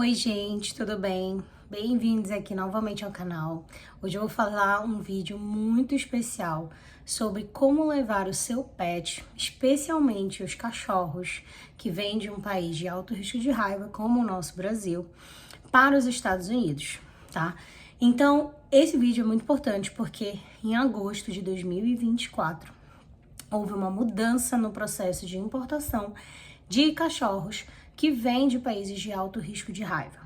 Oi gente, tudo bem? Bem-vindos aqui novamente ao canal. Hoje eu vou falar um vídeo muito especial sobre como levar o seu pet, especialmente os cachorros que vêm de um país de alto risco de raiva, como o nosso Brasil, para os Estados Unidos, tá? Então, esse vídeo é muito importante porque em agosto de 2024 houve uma mudança no processo de importação de cachorros que vêm de países de alto risco de raiva,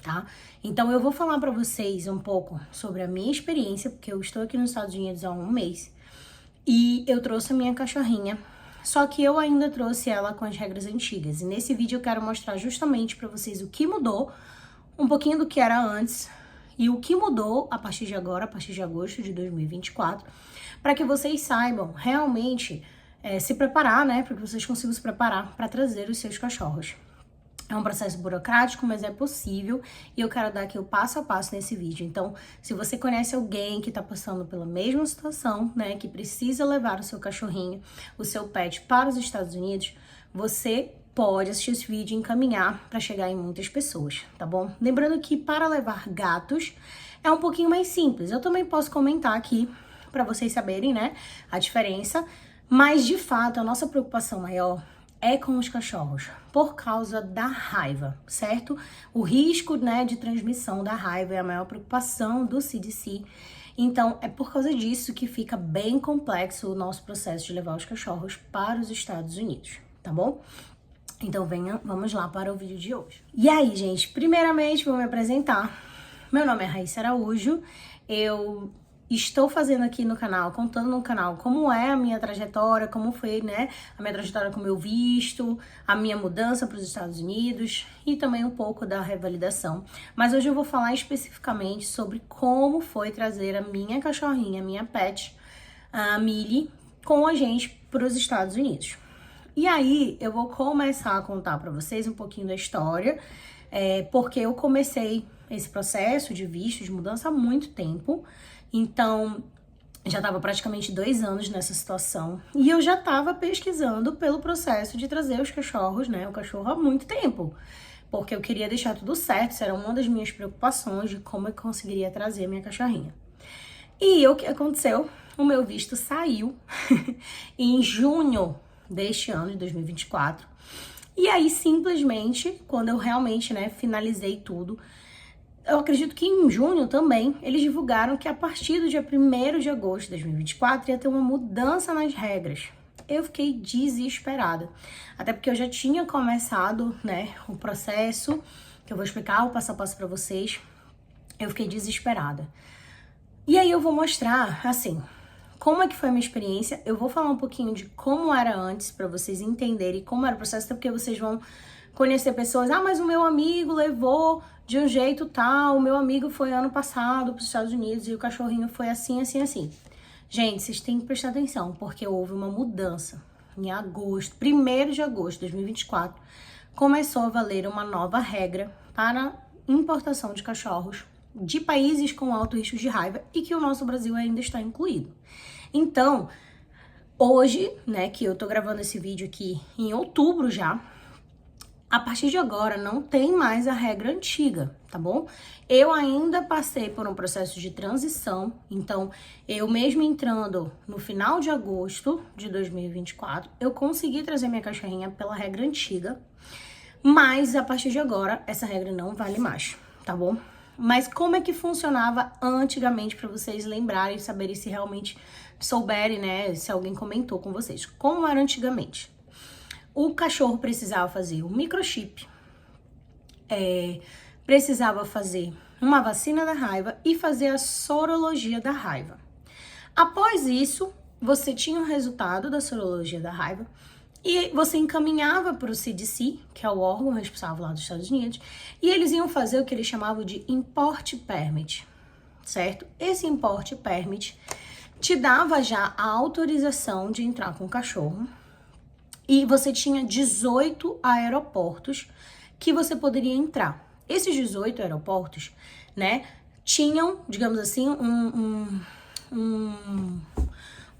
tá? Então eu vou falar para vocês um pouco sobre a minha experiência, porque eu estou aqui nos Estados Unidos há um mês e eu trouxe a minha cachorrinha, só que eu ainda trouxe ela com as regras antigas. E nesse vídeo eu quero mostrar justamente para vocês o que mudou, um pouquinho do que era antes e o que mudou a partir de agora, a partir de agosto de 2024, para que vocês saibam realmente se preparar, né? Para que vocês consigam se preparar para trazer os seus cachorros. É um processo burocrático, mas é possível e eu quero dar aqui o passo a passo nesse vídeo. Então, se você conhece alguém que está passando pela mesma situação, né, que precisa levar o seu cachorrinho, o seu pet para os Estados Unidos, você pode assistir esse vídeo e encaminhar para chegar em muitas pessoas, tá bom? Lembrando que para levar gatos é um pouquinho mais simples. Eu também posso comentar aqui para vocês saberem, né, a diferença, mas de fato a nossa preocupação maior é com os cachorros, por causa da raiva, certo? O risco, né, de transmissão da raiva é a maior preocupação do CDC. Então, é por causa disso que fica bem complexo o nosso processo de levar os cachorros para os Estados Unidos, tá bom? Então, vamos lá para o vídeo de hoje. E aí, gente, primeiramente vou me apresentar. Meu nome é Raíssa Araújo, eu estou fazendo aqui no canal, contando no canal como é a minha trajetória, como foi, né, a minha trajetória com o meu visto, a minha mudança para os Estados Unidos e também um pouco da revalidação. Mas hoje eu vou falar especificamente sobre como foi trazer a minha cachorrinha, a minha pet, a Millie, com a gente para os Estados Unidos. E aí eu vou começar a contar para vocês um pouquinho da história, porque eu comecei esse processo de visto, de mudança há muito tempo. Então, já estava praticamente 2 anos nessa situação e eu já estava pesquisando pelo processo de trazer os cachorros, né, o cachorro há muito tempo, porque eu queria deixar tudo certo, isso era uma das minhas preocupações de como eu conseguiria trazer a minha cachorrinha. E o que aconteceu? O meu visto saiu em junho deste ano, de 2024, e aí simplesmente, quando eu realmente, né, finalizei tudo, eu acredito que em junho também, eles divulgaram que a partir do dia 1º de agosto de 2024 ia ter uma mudança nas regras. Eu fiquei desesperada, até porque eu já tinha começado, né, o processo, que eu vou explicar o passo a passo pra vocês. Eu fiquei desesperada. E aí eu vou mostrar, assim, como é que foi a minha experiência. Eu vou falar um pouquinho de como era antes, pra vocês entenderem como era o processo, até porque vocês vão conhecer pessoas, mas o meu amigo levou de um jeito tal, o meu amigo foi ano passado para os Estados Unidos e o cachorrinho foi assim, assim, assim. Gente, vocês têm que prestar atenção, porque houve uma mudança em agosto, 1º de agosto de 2024, começou a valer uma nova regra para importação de cachorros de países com alto risco de raiva e que o nosso Brasil ainda está incluído. Então, hoje, né, que eu tô gravando esse vídeo aqui em outubro já, a partir de agora não tem mais a regra antiga, tá bom? Eu ainda passei por um processo de transição, então eu mesmo entrando no final de agosto de 2024, eu consegui trazer minha cachorrinha pela regra antiga, mas a partir de agora essa regra não vale mais, tá bom? Mas como é que funcionava antigamente para vocês lembrarem, saberem se realmente souberem, né, se alguém comentou com vocês. Como era antigamente? O cachorro precisava fazer um microchip, precisava fazer uma vacina da raiva e fazer a sorologia da raiva. Após isso, você tinha o resultado da sorologia da raiva e você encaminhava para o CDC, que é o órgão responsável lá dos Estados Unidos, e eles iam fazer o que eles chamavam de Import Permit, certo? Esse Import Permit te dava já a autorização de entrar com o cachorro. E você tinha 18 aeroportos que você poderia entrar. Esses 18 aeroportos, né, tinham, digamos assim,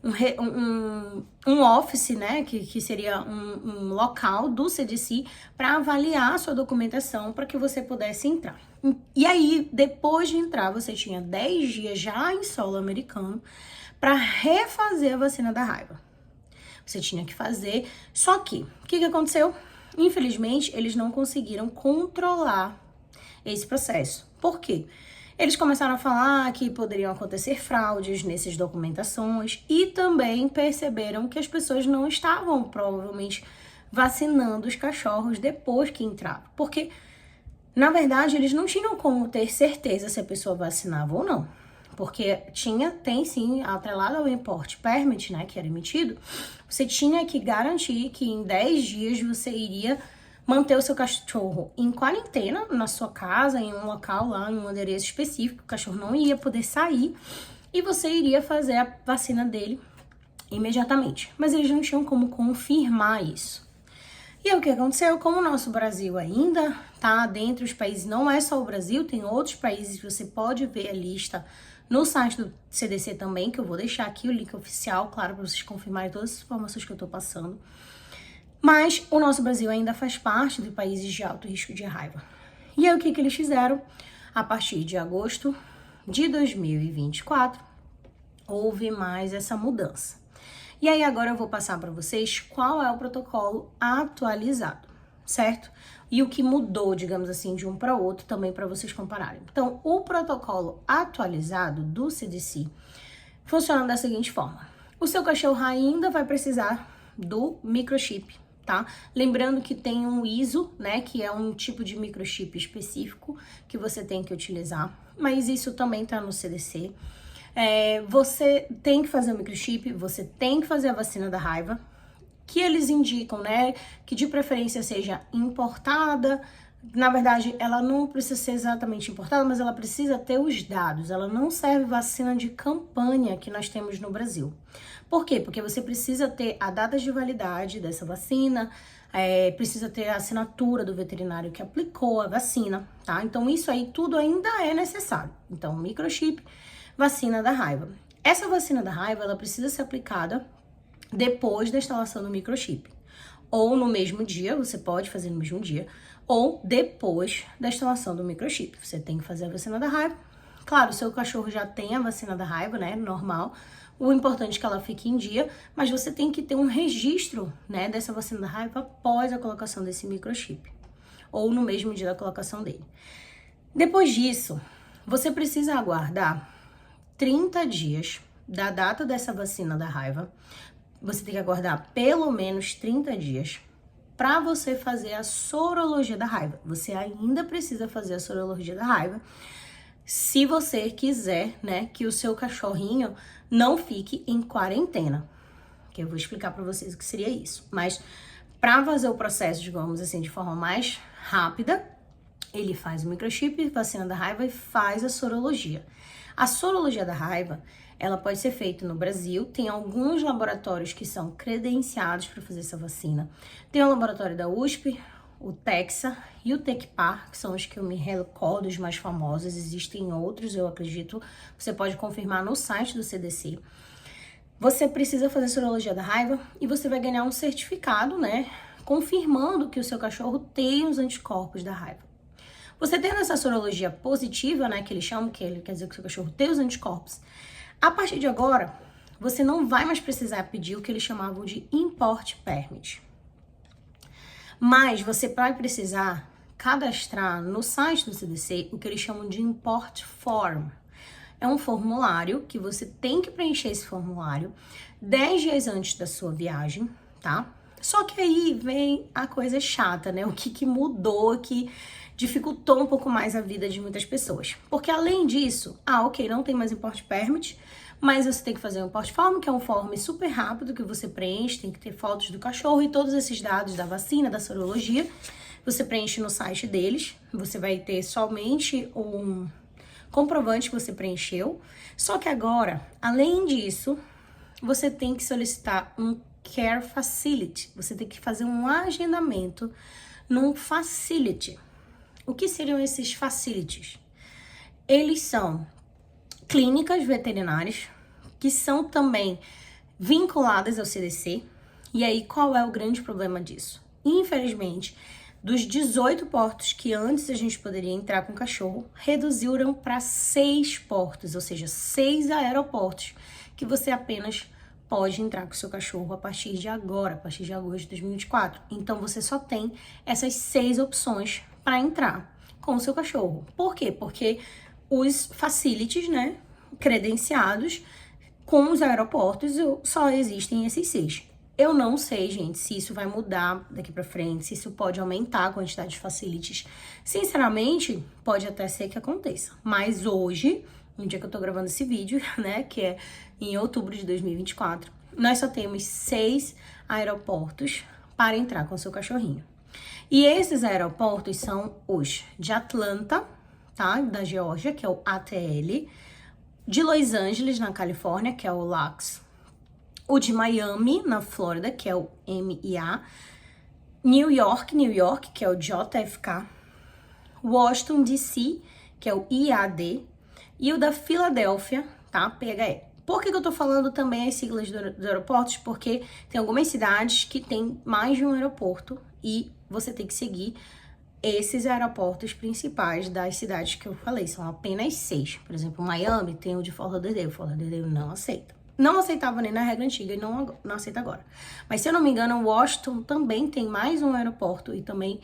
um office, né, que seria um local do CDC para avaliar a sua documentação para que você pudesse entrar. E aí, depois de entrar, você tinha 10 dias já em solo americano para refazer a vacina da raiva. Você tinha que fazer, só que, o que aconteceu? Infelizmente, eles não conseguiram controlar esse processo. Por quê? Eles começaram a falar que poderiam acontecer fraudes nessas documentações e também perceberam que as pessoas não estavam provavelmente vacinando os cachorros depois que entraram. Porque, na verdade, eles não tinham como ter certeza se a pessoa vacinava ou não. Porque tem sim, atrelado ao import permit, né, que era emitido, você tinha que garantir que em 10 dias você iria manter o seu cachorro em quarentena na sua casa, em um local lá, em um endereço específico, o cachorro não ia poder sair e você iria fazer a vacina dele imediatamente. Mas eles não tinham como confirmar isso. E aí, o que aconteceu? Como o nosso Brasil ainda tá dentre os países, não é só o Brasil, tem outros países que você pode ver a lista no site do CDC também, que eu vou deixar aqui o link oficial, claro, para vocês confirmarem todas as informações que eu tô passando. Mas o nosso Brasil ainda faz parte de países de alto risco de raiva. E aí o que eles fizeram? A partir de agosto de 2024, houve mais essa mudança. E aí agora eu vou passar para vocês qual é o protocolo atualizado, certo? E o que mudou, digamos assim, de um para outro também para vocês compararem. Então, o protocolo atualizado do CDC funciona da seguinte forma. O seu cachorro ainda vai precisar do microchip, tá? Lembrando que tem um ISO, né, que é um tipo de microchip específico que você tem que utilizar, mas isso também tá no CDC. Você tem que fazer o microchip, você tem que fazer a vacina da raiva, que eles indicam, né, que de preferência seja importada. Na verdade, ela não precisa ser exatamente importada, mas ela precisa ter os dados. Ela não serve vacina de campanha que nós temos no Brasil. Por quê? Porque você precisa ter a data de validade dessa vacina, precisa ter a assinatura do veterinário que aplicou a vacina, tá? Então, isso aí tudo ainda é necessário. Então, microchip, vacina da raiva. Essa vacina da raiva, ela precisa ser aplicada depois da instalação do microchip. Ou no mesmo dia, você pode fazer no mesmo dia, ou depois da instalação do microchip. Você tem que fazer a vacina da raiva. Claro, o seu cachorro já tem a vacina da raiva, né, normal. O importante é que ela fique em dia, mas você tem que ter um registro, né, dessa vacina da raiva após a colocação desse microchip. Ou no mesmo dia da colocação dele. Depois disso, você precisa aguardar 30 dias da data dessa vacina da raiva. Você tem que aguardar pelo menos 30 dias para você fazer a sorologia da raiva. Você ainda precisa fazer a sorologia da raiva se você quiser, né, que o seu cachorrinho não fique em quarentena. Que eu vou explicar para vocês o que seria isso. Mas para fazer o processo, digamos assim, de forma mais rápida, ele faz o microchip, vacina da raiva e faz a sorologia. A sorologia da raiva, ela pode ser feita no Brasil, tem alguns laboratórios que são credenciados para fazer essa vacina. Tem o laboratório da USP, o Texa e o Tecpar, que são os que eu me recordo, os mais famosos. Existem outros, eu acredito, você pode confirmar no site do CDC. Você precisa fazer a sorologia da raiva e você vai ganhar um certificado, né, confirmando que o seu cachorro tem os anticorpos da raiva. Você tendo essa sorologia positiva, né, que eles chamam, que ele quer dizer que o seu cachorro tem os anticorpos, a partir de agora, você não vai mais precisar pedir o que eles chamavam de import permit. Mas você vai precisar cadastrar no site do CDC o que eles chamam de import form. É um formulário que você tem que preencher esse formulário 10 dias antes da sua viagem, tá? Só que aí vem a coisa chata, né? O que mudou, que dificultou um pouco mais a vida de muitas pessoas. Porque além disso, ok, não tem mais import permit, mas você tem que fazer um import form, que é um form super rápido que você preenche, tem que ter fotos do cachorro e todos esses dados da vacina, da sorologia, você preenche no site deles, você vai ter somente um comprovante que você preencheu. Só que agora, além disso, você tem que solicitar um Care Facility, você tem que fazer um agendamento num facility. O que seriam esses facilities? Eles são clínicas veterinárias, que são também vinculadas ao CDC. E aí, qual é o grande problema disso? Infelizmente, dos 18 portos que antes a gente poderia entrar com cachorro, reduziram para 6 portos, ou seja, 6 aeroportos que você apenas pode entrar com o seu cachorro a partir de agora, a partir de agosto de 2024. Então, você só tem essas 6 opções para entrar com o seu cachorro. Por quê? Porque os facilities, né, credenciados com os aeroportos, só existem esses 6. Eu não sei, gente, se isso vai mudar daqui pra frente, se isso pode aumentar a quantidade de facilities. Sinceramente, pode até ser que aconteça. Mas hoje, no dia que eu tô gravando esse vídeo, né, que é em outubro de 2024, nós só temos 6 aeroportos para entrar com o seu cachorrinho. E esses aeroportos são os de Atlanta, tá, da Geórgia, que é o ATL, de Los Angeles, na Califórnia, que é o LAX, o de Miami, na Flórida, que é o MIA, New York, que é o JFK, Washington, D.C., que é o IAD, e o da Filadélfia, tá, PHE. Por que eu tô falando também as siglas dos aeroportos? Porque tem algumas cidades que tem mais de um aeroporto e você tem que seguir esses aeroportos principais das cidades que eu falei, são apenas 6. Por exemplo, Miami tem o de Fort Lauderdale, Fort Lauderdale não aceita. Não aceitava nem na regra antiga e não aceita agora. Mas se eu não me engano, Washington também tem mais um aeroporto e também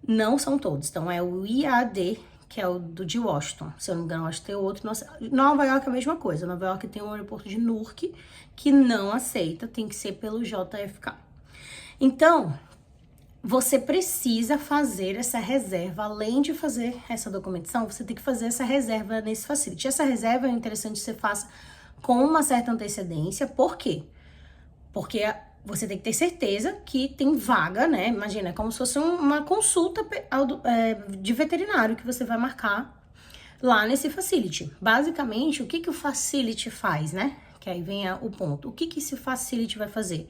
não são todos. Então é o IAD, que é o do de Washington. Se eu não me engano, acho que tem outro. Nova York é a mesma coisa. Nova York tem um aeroporto de Newark que não aceita, tem que ser pelo JFK. Então, você precisa fazer essa reserva. Além de fazer essa documentação, você tem que fazer essa reserva nesse facility. Essa reserva é interessante que você faça com uma certa antecedência. Por quê? Porque você tem que ter certeza que tem vaga, né? Imagina, é como se fosse uma consulta de veterinário que você vai marcar lá nesse facility. Basicamente, o que o facility faz, né? Que aí vem o ponto. O que esse facility vai fazer?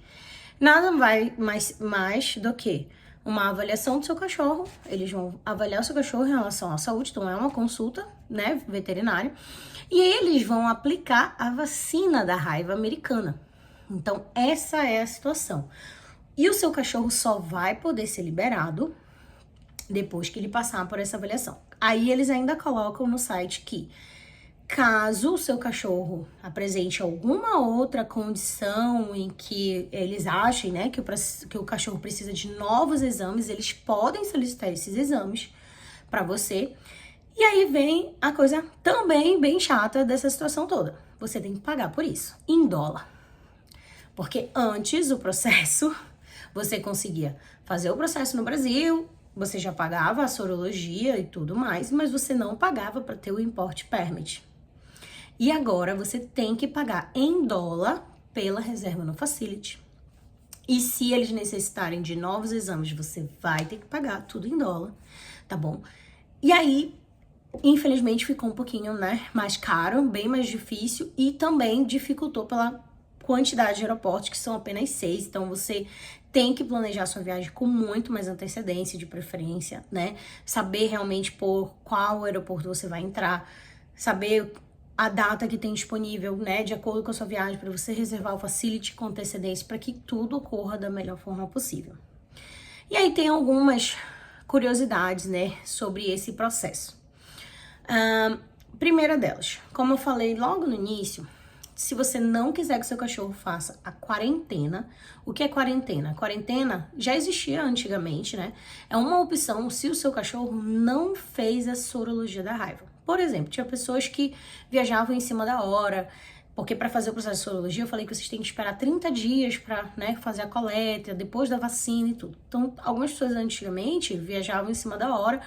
Nada mais do que uma avaliação do seu cachorro. Eles vão avaliar o seu cachorro em relação à saúde, então é uma consulta, né, veterinária. E eles vão aplicar a vacina da raiva americana. Então, essa é a situação. E o seu cachorro só vai poder ser liberado depois que ele passar por essa avaliação. Aí eles ainda colocam no site que, caso o seu cachorro apresente alguma outra condição em que eles achem, né, que o cachorro precisa de novos exames, eles podem solicitar esses exames para você. E aí vem a coisa também bem chata dessa situação toda. Você tem que pagar por isso, em dólar. Porque antes o processo, você conseguia fazer o processo no Brasil, você já pagava a sorologia e tudo mais, mas você não pagava para ter o import permit. E agora você tem que pagar em dólar pela reserva no facility. E se eles necessitarem de novos exames, você vai ter que pagar tudo em dólar, tá bom? E aí, infelizmente, ficou um pouquinho, né, mais caro, bem mais difícil e também dificultou pela quantidade de aeroportos, que são apenas 6. Então, você tem que planejar sua viagem com muito mais antecedência, de preferência, né? Saber realmente por qual aeroporto você vai entrar, saber a data que tem disponível, né, de acordo com a sua viagem, para você reservar o facility com antecedência, para que tudo ocorra da melhor forma possível. E aí tem algumas curiosidades, né, sobre esse processo. Primeira delas, como eu falei logo no início, se você não quiser que seu cachorro faça a quarentena, o que é quarentena? Quarentena já existia antigamente, né? É uma opção se o seu cachorro não fez a sorologia da raiva. Por exemplo, tinha pessoas que viajavam em cima da hora, porque para fazer o processo de sorologia eu falei que vocês têm que esperar 30 dias para, né, fazer a coleta, depois da vacina e tudo. Então, algumas pessoas antigamente viajavam em cima da hora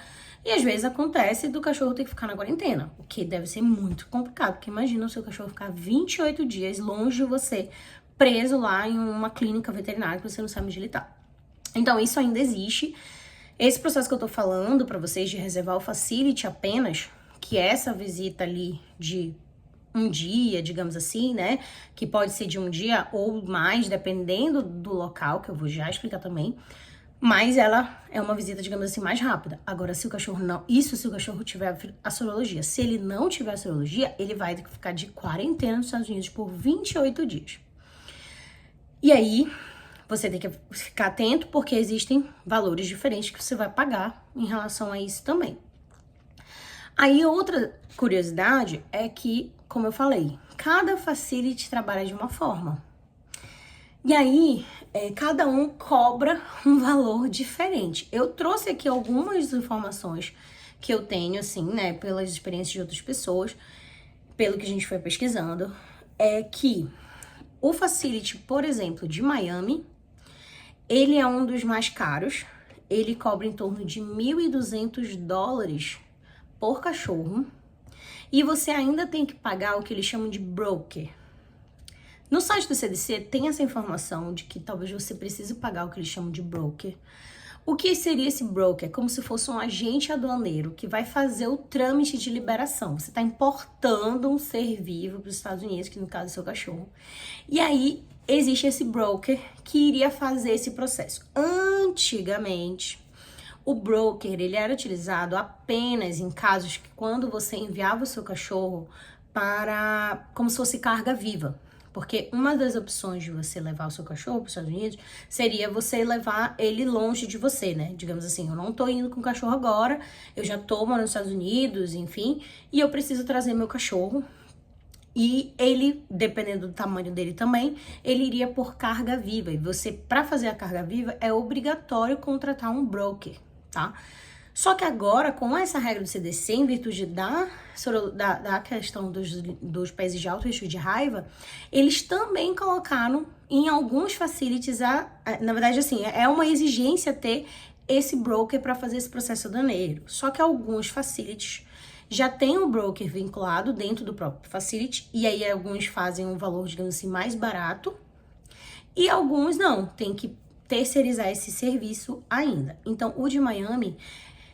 e às vezes acontece do cachorro ter que ficar na quarentena, o que deve ser muito complicado, porque imagina o seu cachorro ficar 28 dias longe de você, preso lá em uma clínica veterinária que você não sabe onde ele tá. Então, isso ainda existe. Esse processo que eu tô falando para vocês de reservar o facility apenas, que é essa visita ali de um dia, digamos assim, né? Que pode ser de um dia ou mais, dependendo do local, que eu vou já explicar também. Mas ela é uma visita, digamos assim, mais rápida. Agora, se o cachorro não... Isso se o cachorro tiver a sorologia. Se ele não tiver a sorologia, ele vai ter que ficar de quarentena nos Estados Unidos por 28 dias. E aí, você tem que ficar atento, porque existem valores diferentes que você vai pagar em relação a isso também. Aí, outra curiosidade é que, como eu falei, cada facility trabalha de uma forma. E aí, cada um cobra um valor diferente. Eu trouxe aqui algumas informações que eu tenho, assim, né, pelas experiências de outras pessoas, pelo que a gente foi pesquisando, é que o facility, por exemplo, de Miami, ele é um dos mais caros. Ele cobra em torno de $1.200 por cachorro. E você ainda tem que pagar o que eles chamam de broker. No site do CDC tem essa informação de que talvez você precise pagar o que eles chamam de broker. O que seria esse broker? É como se fosse um agente aduaneiro que vai fazer o trâmite de liberação. Você está importando um ser vivo para os Estados Unidos, que no caso é seu cachorro. E aí existe esse broker que iria fazer esse processo. Antigamente, o broker ele era utilizado apenas em casos que quando você enviava o seu cachorro para como se fosse carga viva. Porque uma das opções de você levar o seu cachorro para os Estados Unidos seria você levar ele longe de você, né? Digamos assim, eu não tô indo com o cachorro agora, eu já tô morando nos Estados Unidos, enfim, e eu preciso trazer meu cachorro. E ele, dependendo do tamanho dele também, ele iria por carga viva. E você, para fazer a carga viva, é obrigatório contratar um broker, tá? Só que agora, com essa regra do CDC, em virtude da questão dos países de alto risco de raiva, eles também colocaram em alguns facilities, na verdade, assim, é uma exigência ter esse broker para fazer esse processo aduaneiro. Só que alguns facilities já tem um broker vinculado dentro do próprio facility, e aí alguns fazem um valor, digamos assim, mais barato, e alguns não, tem que terceirizar esse serviço ainda. Então, o de Miami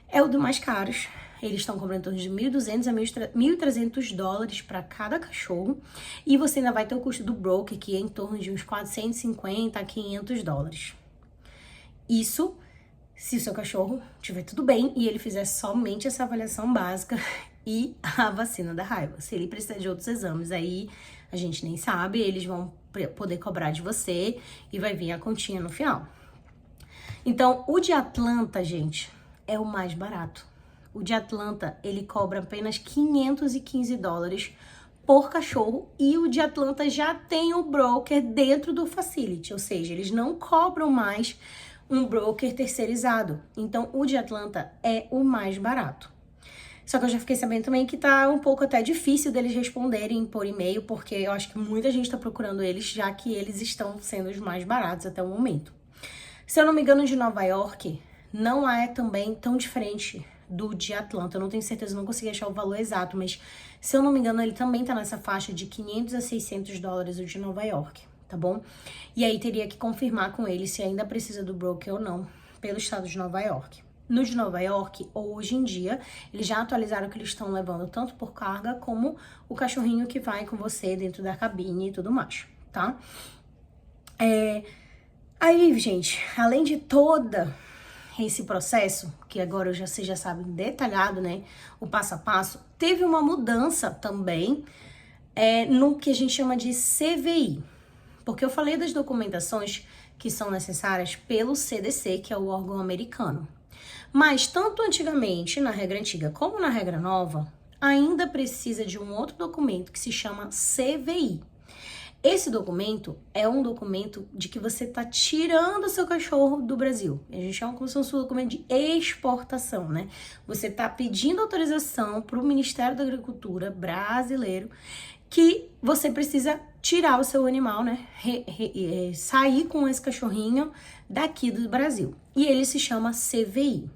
é o dos mais caros. Eles estão cobrando em torno de $1.200 a $1.300 para cada cachorro. E você ainda vai ter o custo do broker, que é em torno de uns $450 a $500. Isso se o seu cachorro tiver tudo bem e ele fizer somente essa avaliação básica e a vacina da raiva. Se ele precisar de outros exames, aí a gente nem sabe, eles vão poder cobrar de você e vai vir a continha no final. Então, o de Atlanta, gente, é o mais barato. O de Atlanta, ele cobra apenas $515 por cachorro, e o de Atlanta já tem o broker dentro do facility, ou seja, eles não cobram mais um broker terceirizado. Então, o de Atlanta é o mais barato. Só que eu já fiquei sabendo também que tá um pouco até difícil deles responderem por e-mail, porque eu acho que muita gente tá procurando eles, já que eles estão sendo os mais baratos até o momento. Se eu não me engano, de Nova York não é também tão diferente do de Atlanta. Eu não tenho certeza, não consegui achar o valor exato, mas se eu não me engano, ele também tá nessa faixa de $500 a $600 o de Nova York, tá bom? E aí teria que confirmar com ele se ainda precisa do broker ou não, pelo estado de Nova York. No de Nova York, hoje em dia, eles já atualizaram que eles estão levando tanto por carga como o cachorrinho que vai com você dentro da cabine e tudo mais, tá? Aí, gente, além de toda esse processo, que agora você já sabe detalhado, né, o passo a passo, teve uma mudança também no que a gente chama de CVI, porque eu falei das documentações que são necessárias pelo CDC, que é o órgão americano. Mas tanto antigamente, na regra antiga, como na regra nova, ainda precisa de um outro documento que se chama CVI. Esse documento é um documento de que você está tirando o seu cachorro do Brasil. A gente chama como se fosse um documento de exportação, né? Você está pedindo autorização para o Ministério da Agricultura brasileiro que você precisa tirar o seu animal, né? Sair com esse cachorrinho daqui do Brasil. E ele se chama CVI.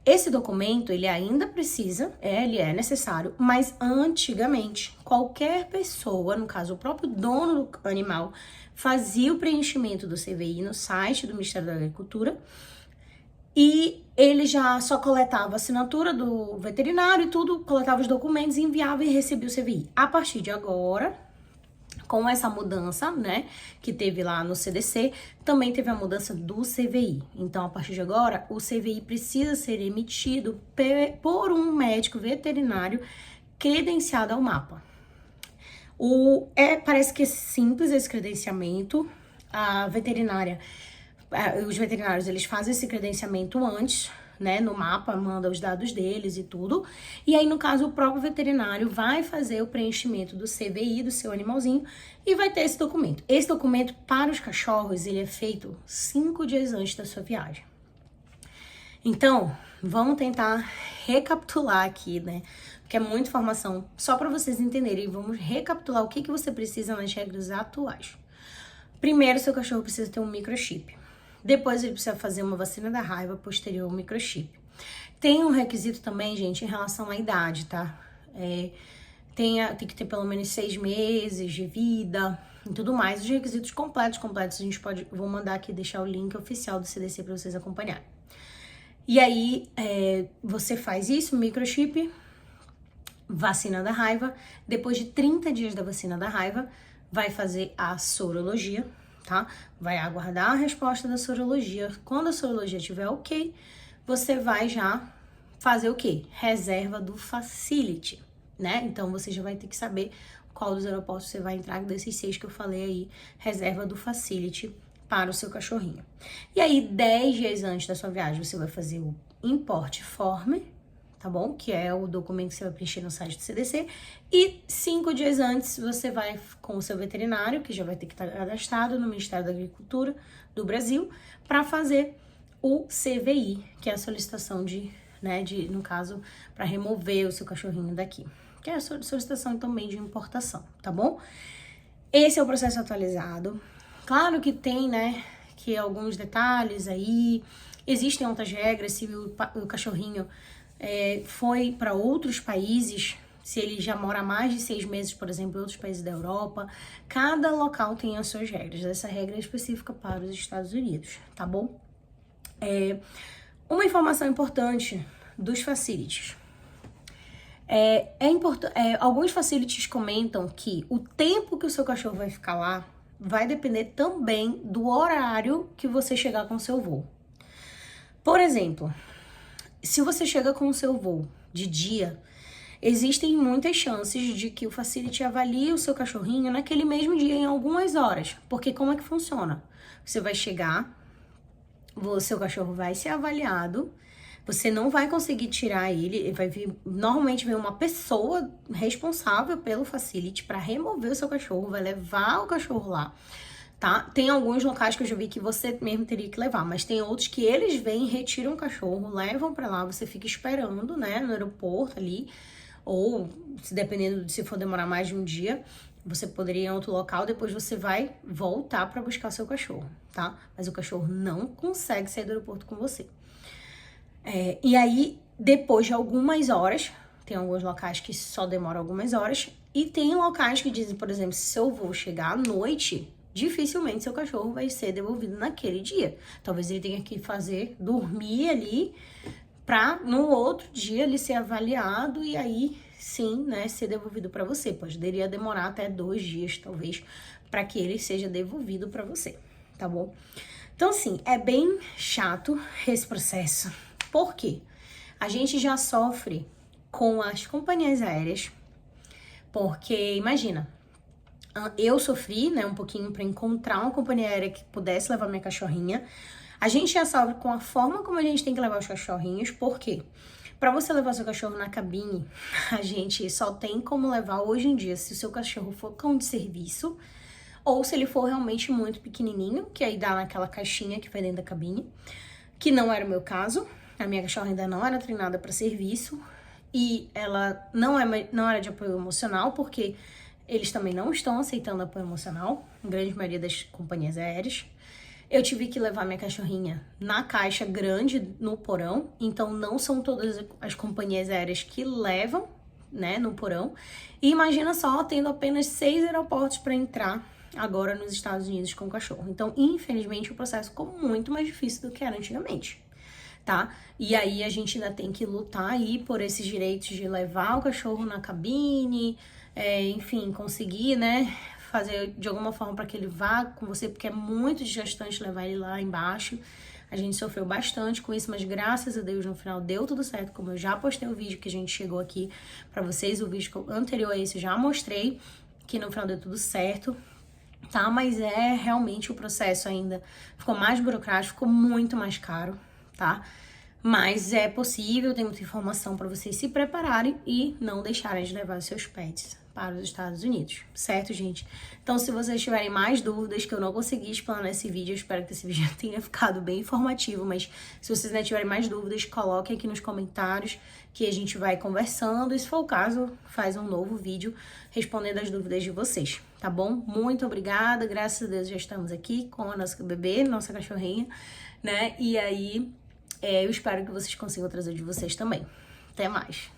Esse documento, ele ainda precisa, ele é necessário, mas antigamente, qualquer pessoa, no caso o próprio dono do animal, fazia o preenchimento do CVI no site do Ministério da Agricultura e ele já só coletava a assinatura do veterinário e tudo, coletava os documentos, enviava e recebia o CVI. A partir de agora, com essa mudança, né, que teve lá no CDC, também teve a mudança do CVI. Então, a partir de agora, o CVI precisa ser emitido por um médico veterinário credenciado ao MAPA. Parece que é simples esse credenciamento, a veterinária, os veterinários, eles fazem esse credenciamento antes, né, no mapa, manda os dados deles e tudo. E aí, no caso, o próprio veterinário vai fazer o preenchimento do CVI do seu animalzinho e vai ter esse documento. Esse documento, para os cachorros, ele é feito 5 dias antes da sua viagem. Então, vamos tentar recapitular aqui, né? Porque é muita informação, só para vocês entenderem. Vamos recapitular o que você precisa nas regras atuais. Primeiro, seu cachorro precisa ter um microchip. Depois, ele precisa fazer uma vacina da raiva posterior ao microchip. Tem um requisito também, gente, em relação à idade, tá? Tem que ter pelo menos 6 meses de vida e tudo mais. Os requisitos completos, a gente pode... Vou mandar aqui, deixar o link oficial do CDC para vocês acompanharem. E aí, você faz isso, microchip, vacina da raiva. Depois de 30 dias da vacina da raiva, vai fazer a sorologia, tá? Vai aguardar a resposta da sorologia. Quando a sorologia estiver ok, você vai já fazer o quê? Reserva do facility, né? Então, você já vai ter que saber qual dos aeroportos você vai entrar, desses 6 que eu falei aí, reserva do facility para o seu cachorrinho. E aí, 10 dias antes da sua viagem, você vai fazer o import form, tá bom? Que é o documento que você vai preencher no site do CDC. E 5 dias antes, você vai com o seu veterinário, que já vai ter que estar cadastrado no Ministério da Agricultura do Brasil, para fazer o CVI, que é a solicitação no caso, para remover o seu cachorrinho daqui. Que é a solicitação também de importação, tá bom? Esse é o processo atualizado. Claro que tem, né, que alguns detalhes aí, existem outras regras, se o cachorrinho foi para outros países, se ele já mora há mais de 6 meses, por exemplo, em outros países da Europa, cada local tem as suas regras. Essa regra é específica para os Estados Unidos, tá bom? Uma informação importante dos facilities. Alguns facilities comentam que o tempo que o seu cachorro vai ficar lá vai depender também do horário que você chegar com o seu voo. Por exemplo, se você chega com o seu voo de dia, existem muitas chances de que o facility avalie o seu cachorrinho naquele mesmo dia, em algumas horas. Porque como é que funciona? Você vai chegar, o seu cachorro vai ser avaliado, você não vai conseguir tirar ele vai vir, normalmente vem uma pessoa responsável pelo facility para remover o seu cachorro, vai levar o cachorro lá, tá? Tem alguns locais que eu já vi que você mesmo teria que levar, mas tem outros que eles vêm, retiram o cachorro, levam para lá, você fica esperando, né, no aeroporto ali, ou se dependendo de se for demorar mais de um dia, você poderia ir em outro local, depois você vai voltar para buscar seu cachorro, tá? Mas o cachorro não consegue sair do aeroporto com você. E aí, depois de algumas horas, tem alguns locais que só demoram algumas horas, e tem locais que dizem, por exemplo, se eu vou chegar à noite, dificilmente seu cachorro vai ser devolvido naquele dia. Talvez ele tenha que dormir ali, para no outro dia ele ser avaliado e aí sim, né, ser devolvido para você. Poderia demorar até 2 dias, talvez, para que ele seja devolvido para você, tá bom? Então, assim, é bem chato esse processo. Por quê? A gente já sofre com as companhias aéreas, porque, imagina, eu sofri, né, um pouquinho para encontrar uma companhia aérea que pudesse levar minha cachorrinha. A gente já sofre com a forma como a gente tem que levar os cachorrinhos, por quê? Para você levar seu cachorro na cabine, a gente só tem como levar hoje em dia se o seu cachorro for cão de serviço, ou se ele for realmente muito pequenininho, que aí dá naquela caixinha que vai dentro da cabine, que não era o meu caso. A minha cachorra ainda não era treinada para serviço e ela não era de apoio emocional, porque eles também não estão aceitando apoio emocional, a grande maioria das companhias aéreas. Eu tive que levar minha cachorrinha na caixa grande no porão, então não são todas as companhias aéreas que levam, né, no porão. E imagina só, tendo apenas 6 aeroportos para entrar agora nos Estados Unidos com o cachorro. Então, infelizmente, o processo ficou muito mais difícil do que era antigamente, tá? E aí a gente ainda tem que lutar aí por esses direitos de levar o cachorro na cabine, enfim, conseguir, né, fazer de alguma forma para que ele vá com você, porque é muito desgastante levar ele lá embaixo. A gente sofreu bastante com isso, mas graças a Deus no final deu tudo certo, como eu já postei o vídeo que a gente chegou aqui para vocês, o vídeo anterior a esse eu já mostrei que no final deu tudo certo. tá? Mas realmente o processo ainda ficou mais burocrático, ficou muito mais caro, tá? Mas é possível, tem muita informação para vocês se prepararem e não deixarem de levar seus pets para os Estados Unidos, certo, gente? Então, se vocês tiverem mais dúvidas, que eu não consegui explanar nesse vídeo, eu espero que esse vídeo tenha ficado bem informativo, mas se vocês ainda tiverem mais dúvidas, coloquem aqui nos comentários que a gente vai conversando e, se for o caso, faz um novo vídeo respondendo as dúvidas de vocês, tá bom? Muito obrigada, graças a Deus já estamos aqui com a nossa bebê, nossa cachorrinha, né? E aí, eu espero que vocês consigam trazer de vocês também. Até mais!